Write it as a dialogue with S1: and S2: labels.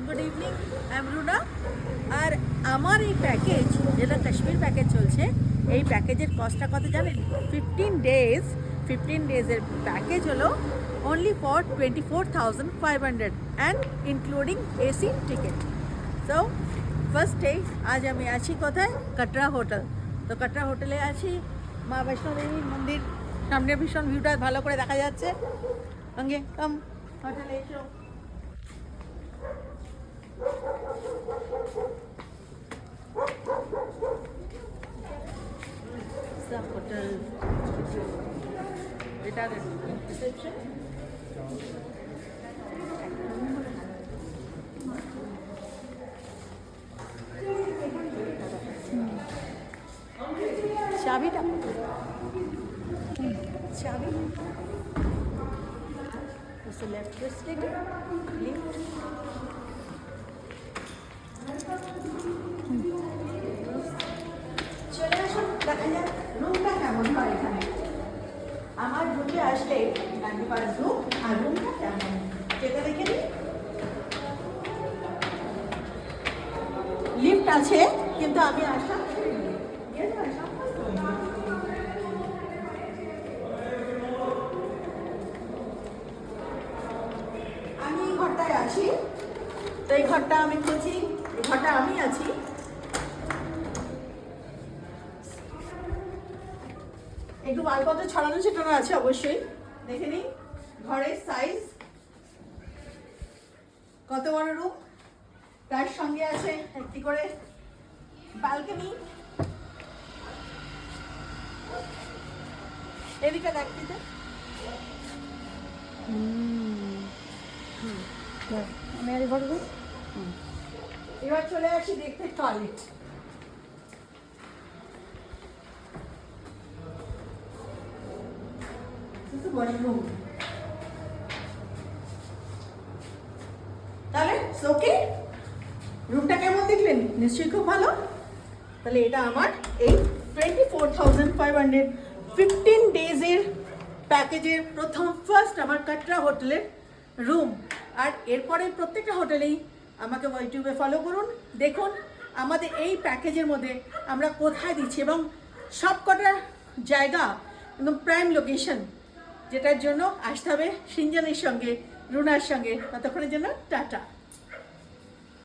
S1: Good evening, I am Runa. আর আমার এই প্যাকেজ, যেটা কাশ্মীর প্যাকেজ চলছে, এই প্যাকেজের কস্টটা কত জানেন? 15 ডেজের প্যাকেজ হলো only for 24,500 and including AC ticket. So first day আজ আমি আছি কোথায়? কাটরা হোটেল। তো কাটরা হোটেলে আছি, মা বৈষ্ণোদেবী মন্দির, সামনে ভীষণ ভিউটা ভালো করে দেখা যাচ্ছে। সঙ্গে কাম হোটেলে এসো। হোটেল এটা রিসেপশন। চাবিটা চাবি লেফট থেকে লিফট। চলে আসুন, দেখা যাক রুমটা কেমন হয় এখানে। আমার রুমে আসলে জানতে পারেন রুম আর রুমটা কেমন সেটা দেখে নিই। লিফট আছে কিন্তু আমি আসলাম আমি এই ঘরটায় আছি। তো এই ঘরটা আমি খুঁজছি, এই ঘরটা আমি আছি। একটু মালপত্র ছড়ানো ছিটানো আছে অবশ্যই, দেখে নিই ঘরের সাইজ কত বড় রুম। তার সঙ্গে আছে একটি করে ব্যালকনি। এদিকে দেখতে এবার চলে আসি দেখতে টয়লেট। ওয়াশরুম। তাহলে ওকে, রুমটা কেমন দেখলেন? নিশ্চয়ই খুব ভালো। তাহলে এটা আমার এই 24,500 15 ডেজের প্যাকেজের ফার্স্ট আমার কাটরা হোটেলের রুম। আর এরপরে প্রত্যেকটা হোটেলেই আমাকে ইউটিউবে ফলো করুন, দেখুন আমাদের এই প্যাকেজের মধ্যে আমরা কোথায় দিচ্ছি এবং সবকটা জায়গা একদম প্রাইম লোকেশন, যেটার জন্য আসতে হবে সিঞ্জনের সঙ্গে, রুনার সঙ্গে। ততক্ষণের জন্য টাটা।